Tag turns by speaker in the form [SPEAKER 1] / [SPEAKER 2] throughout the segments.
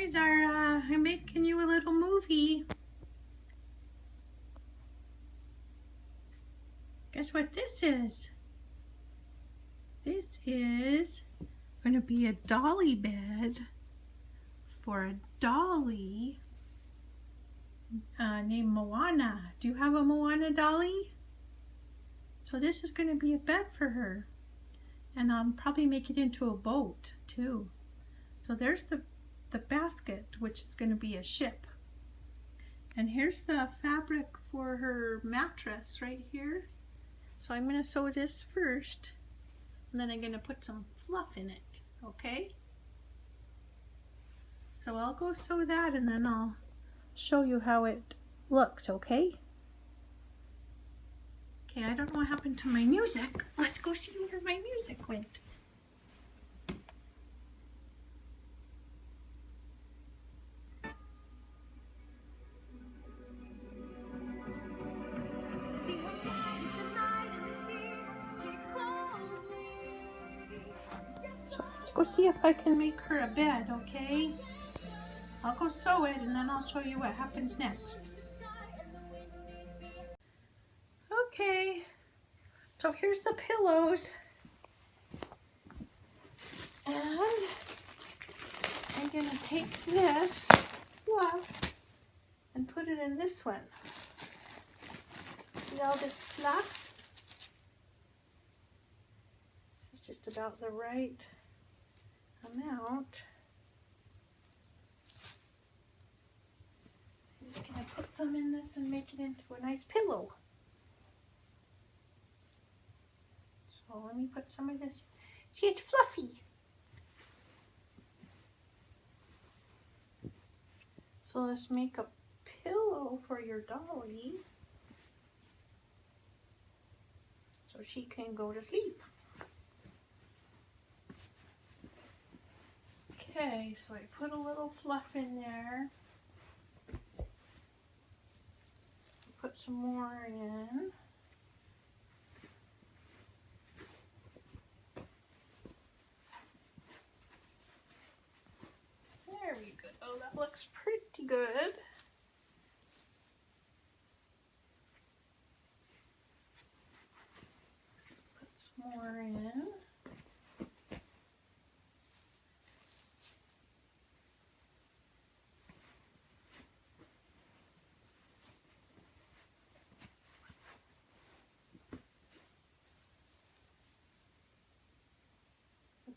[SPEAKER 1] Hi Zara, I'm making you a little movie. Guess what this is? This is going to be a dolly bed for a dolly named Moana. Do you have a Moana dolly? So this is going to be a bed for her. And I'll probably make it into a boat too. So there's the basket, which is going to be a ship. And here's the fabric for her mattress right here. So I'm going to sew this first, and then I'm going to put some fluff in it, okay? So I'll go sew that, and then I'll show you how it looks, okay? Okay, I don't know what happened to my music. Let's go see where my music went. So let's go see if I can make her a bed, okay? I'll go sew it, and then I'll show you what happens next. Okay, so here's the pillows. And I'm going to take this fluff and put it in this one. See all this fluff? This is just about the right amount. I'm just going to put some in this and make it into a nice pillow. So let me put some of this. See, it's fluffy. So let's make a pillow for your dolly so she can go to sleep. Okay, so I put a little fluff in there. Put some more in. There we go. Oh, that looks pretty good. Put some more in.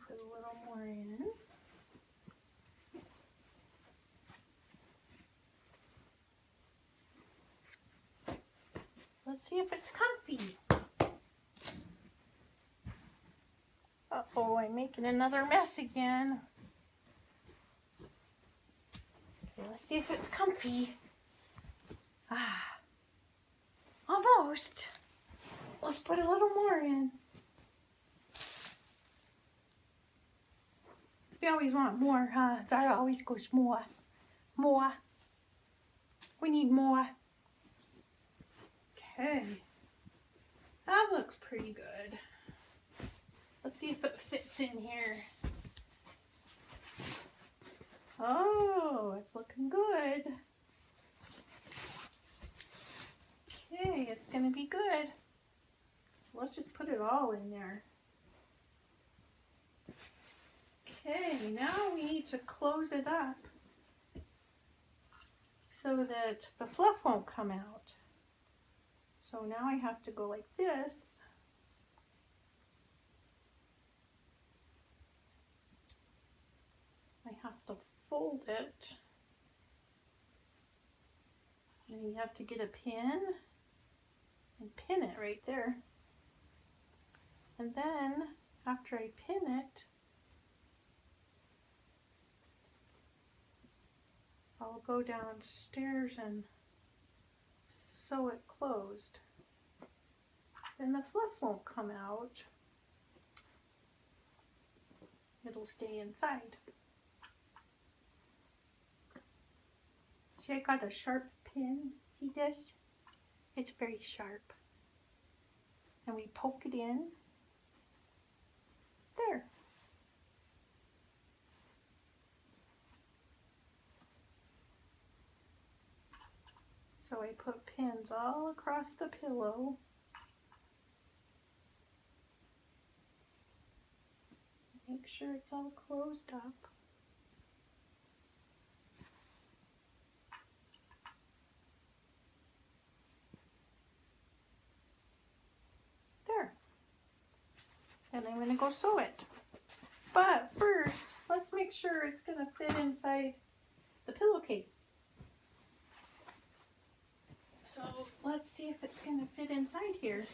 [SPEAKER 1] Put a little more in. Let's see if it's comfy. Uh-oh, I'm making another mess again. Okay, let's see if it's comfy. Ah, almost. Let's put a little more in. We always want more, huh? Zara always goes more. More. We need more. Okay. That looks pretty good. Let's see if it fits in here. Oh, it's looking good. Okay, it's gonna be good. So let's just put it all in there. Okay, now we need to close it up so that the fluff won't come out. So now I have to go like this. I have to fold it. And you have to get a pin and pin it right there. And then after I pin it, I'll go downstairs and sew it closed. Then the fluff won't come out. It'll stay inside. See, I got a sharp pin. See this? It's very sharp. And we poke it in. There. So I put pins all across the pillow. Make sure it's all closed up. There. And I'm going to go sew it. But first, let's make sure it's going to fit inside the pillowcase. So let's see if it's going to fit inside here.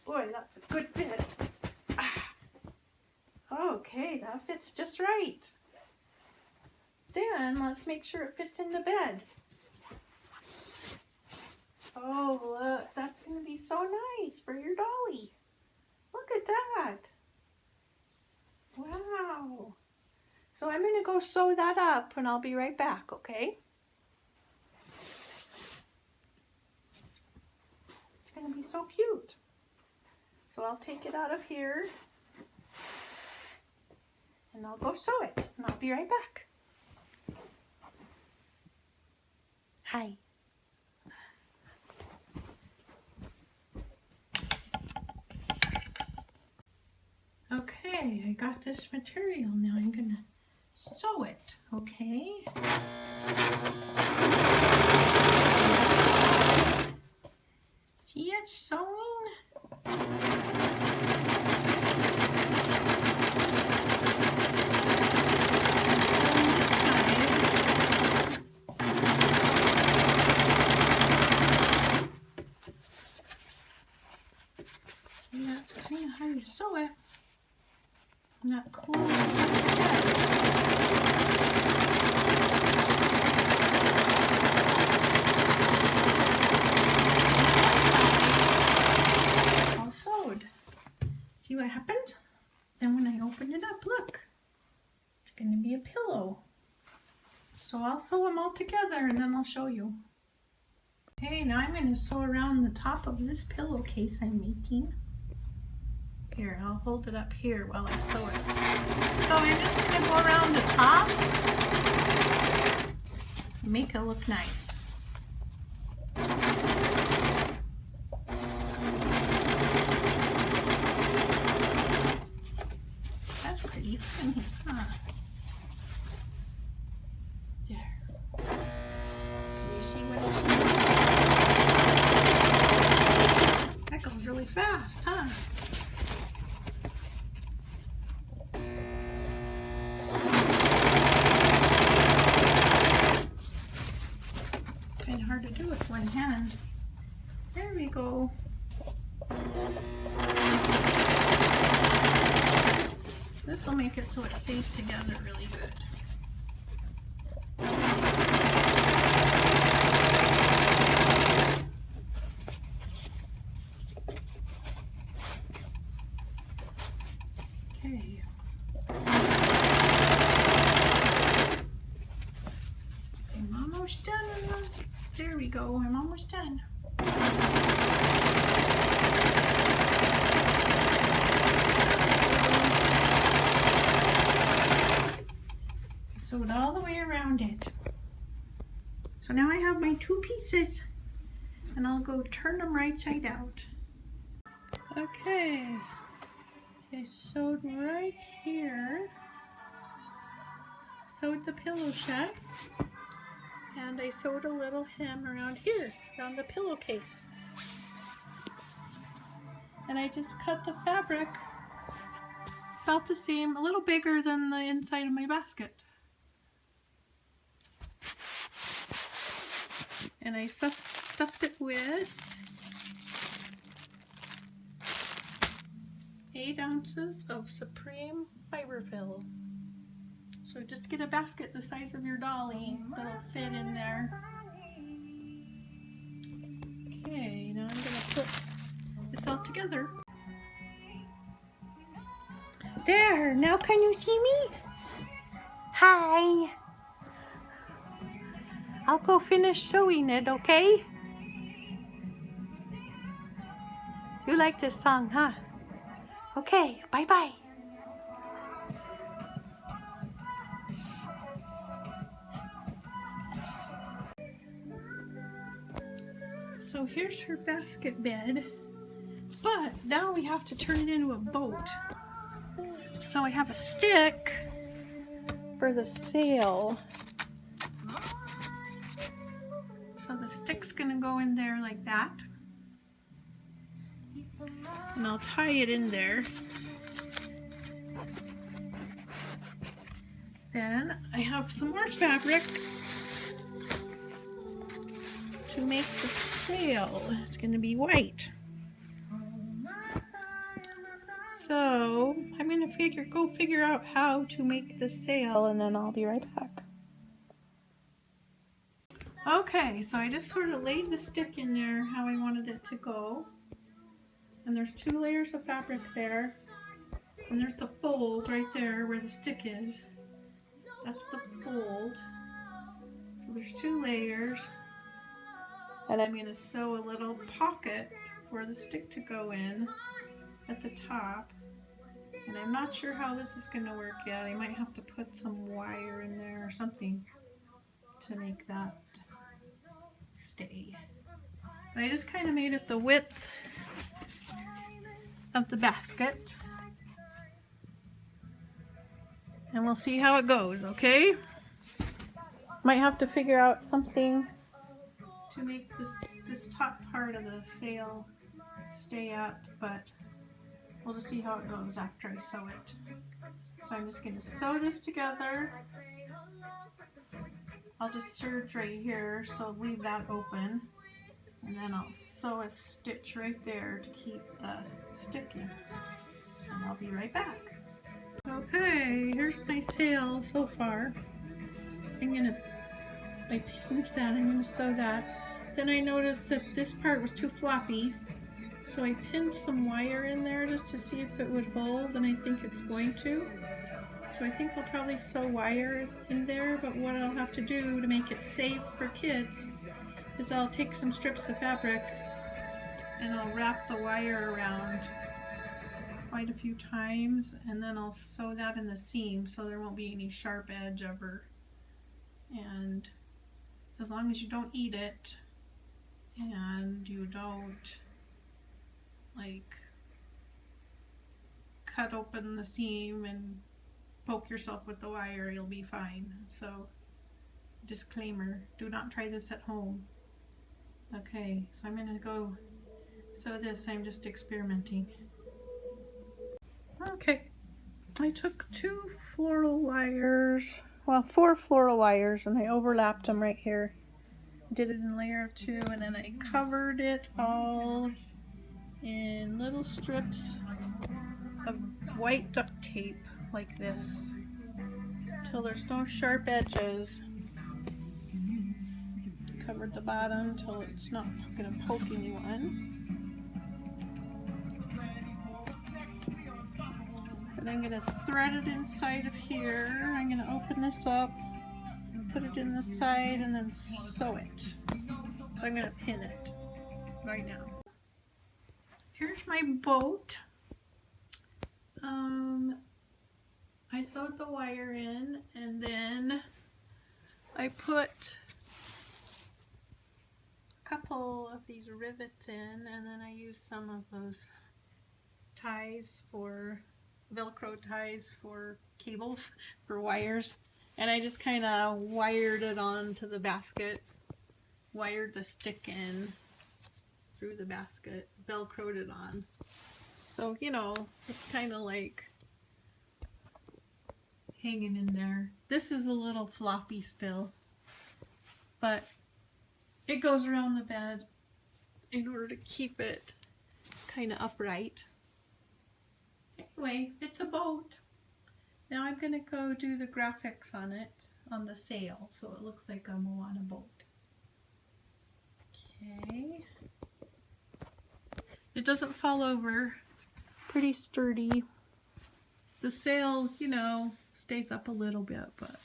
[SPEAKER 1] Boy, that's a good fit. Okay, that fits just right. Then let's make sure it fits in the bed. Oh, look, that's going to be so nice for your dolly. Look at that. Wow. So I'm going to go sew that up and I'll be right back, okay? It's going to be so cute. So I'll take it out of here and I'll go sew it and I'll be right back. Hi. Okay, I got this material. Now I'm going to sew it, okay? See it sewing? See, that's kind of how you sew it. Not close. All sewed. See what happened? Then when I open it up, look, it's going to be a pillow. So I'll sew them all together and then I'll show you. Okay, now I'm going to sew around the top of this pillowcase I'm making. Here, I'll hold it up here while I sew it. So I'm just going to go around the top and make it look nice. That's pretty funny, huh? There. Can you see what it is? That goes really fast, huh? Hard to do with one hand. There we go. This will make it so it stays together really good. Okay. I'm almost done. There we go, I'm almost done. Sewed all the way around it. So now I have my two pieces and I'll go turn them right side out. Okay, see, I sewed right here. Sewed the pillow shut. And I sewed a little hem around here, around the pillowcase. And I just cut the fabric about the same, a little bigger than the inside of my basket. And I stuffed it with 8 ounces of Supreme Fiberfill. So just get a basket the size of your dolly that'll fit in there. Okay, now I'm going to put this all together. There, now can you see me? Hi. I'll go finish sewing it, okay? You like this song, huh? Okay, bye-bye. So here's her basket bed, but now we have to turn it into a boat. So I have a stick for the sail. So the stick's gonna go in there like that. And I'll tie it in there. Then I have some more fabric to make the sail. It's gonna be white. So I'm gonna go figure out how to make the sail, and then I'll be right back. Okay, so I just sort of laid the stick in there how I wanted it to go. And there's 2 layers of fabric there. And there's the fold right there where the stick is. That's the fold. So there's 2 layers. And I'm going to sew a little pocket for the stick to go in at the top. And I'm not sure how this is going to work yet. I might have to put some wire in there or something to make that stay. But I just kind of made it the width of the basket. And we'll see how it goes, okay? Might have to figure out something to make this top part of the sail stay up, but we'll just see how it goes after I sew it. So I'm just going to sew this together. I'll just serge right here, so leave that open. And then I'll sew a stitch right there to keep the stick in. And I'll be right back. Okay, here's my sail so far. I pinned that, I'm going to sew that. Then I noticed that this part was too floppy, so I pinned some wire in there just to see if it would hold, and I think it's going to. So I think I'll probably sew wire in there, but what I'll have to do to make it safe for kids is I'll take some strips of fabric and I'll wrap the wire around quite a few times, and then I'll sew that in the seam so there won't be any sharp edge ever. And as long as you don't eat it and you don't like cut open the seam and poke yourself with the wire, you'll be fine. So disclaimer, do not try this at home. Okay, so I'm gonna go sew this. I'm just experimenting. Okay, I took 2 floral wires, well, 4 floral wires, and I overlapped them right here. Did it in layer 2, and then I covered it all in little strips of white duct tape like this till there's no sharp edges. Covered the bottom till it's not going to poke anyone. And I'm going to thread it inside of here. I'm going to open this up, put it in the side, and then sew it. So I'm going to pin it right now. Here's my boat. I sewed the wire in, and then I put a couple of these rivets in, and then I used some of those ties for Velcro ties for cables for wires, and I just kind of wired it onto the basket, wired the stick in through the basket, Velcroed it on. So, you know, it's kind of like hanging in there. This is a little floppy still, but it goes around the bed in order to keep it kind of upright. Anyway, it's a boat. Now I'm going to go do the graphics on it, on the sail, so it looks like a Moana boat. Okay. It doesn't fall over. Pretty sturdy. The sail, you know, stays up a little bit, but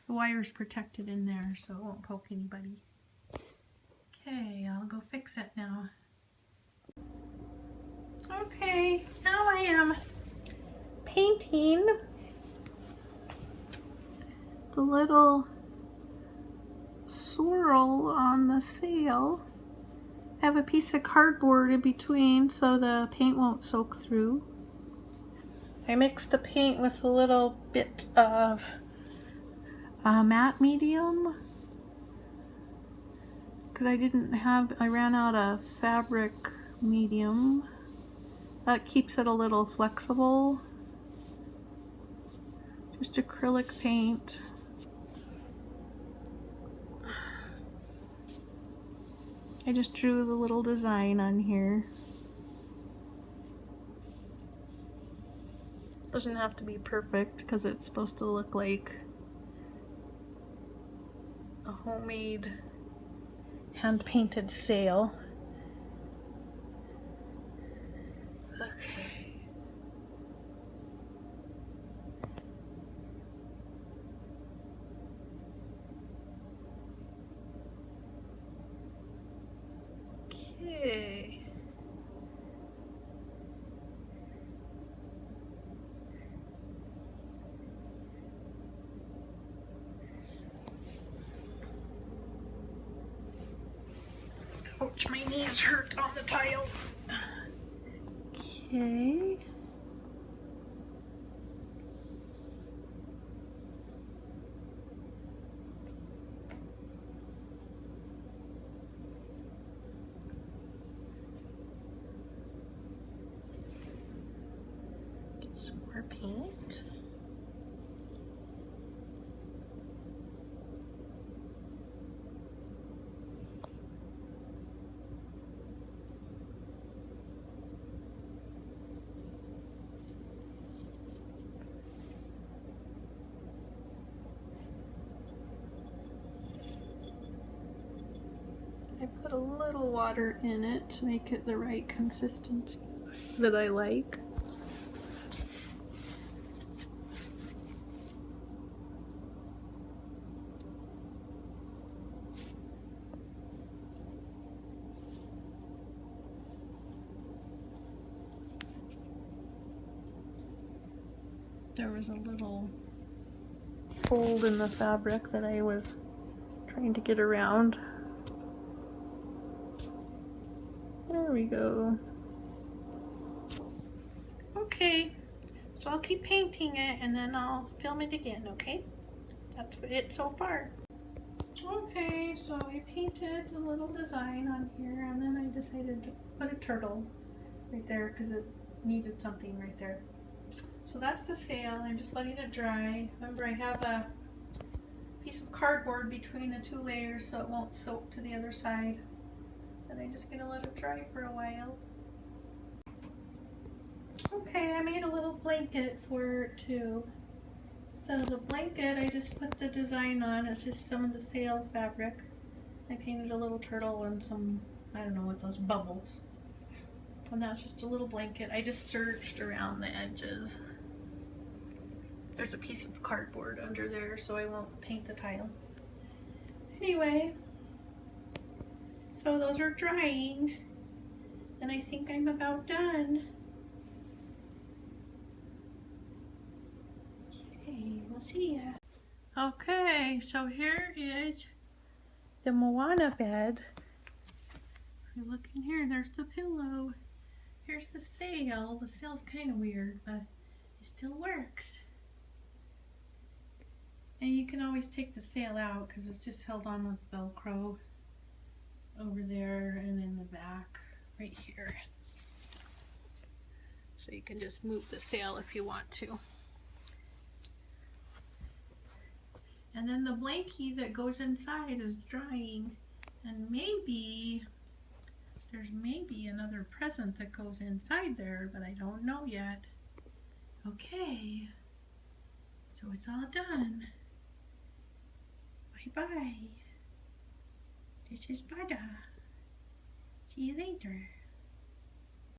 [SPEAKER 1] the wire's protected in there so it won't poke anybody. Okay, I'll go fix it now. Okay, now I am painting the little swirl on the sail. I have a piece of cardboard in between so the paint won't soak through. I mixed the paint with a little bit of matte medium because I ran out of fabric medium. That keeps it a little flexible. Just acrylic paint. I just drew the little design on here. Doesn't have to be perfect because it's supposed to look like a homemade hand-painted sail. Okay. Okay. Ouch, my knees hurt on the tile. Okay. Get some more paint. I put a little water in it to make it the right consistency that I like. There was a little fold in the fabric that I was trying to get around. There we go. Okay, so I'll keep painting it and then I'll film it again, okay? That's it so far. Okay, so I painted a little design on here and then I decided to put a turtle right there because it needed something right there. So that's the sail. I'm just letting it dry. Remember, I have a piece of cardboard between the two layers so it won't soak to the other side. And I'm just gonna let it dry for a while. Okay, I made a little blanket for it too. So the blanket, I just put the design on. It's just some of the sail fabric. I painted a little turtle and some, I don't know what those, bubbles. And that's just a little blanket. I just serged around the edges. There's a piece of cardboard under there so I won't paint the tile. Anyway, so those are drying and I think I'm about done. Okay, we'll see ya. Okay, so here is the Moana bed. If you look in here, there's the pillow. Here's the sail. The sail's kind of weird, but it still works. And you can always take the sail out because it's just held on with Velcro over there and in the back right here. So you can just move the sail if you want to. And then the blankie that goes inside is drying, and maybe there's another present that goes inside there, but I don't know yet. Okay, so it's all done. Bye-bye. This is Bada. See you later.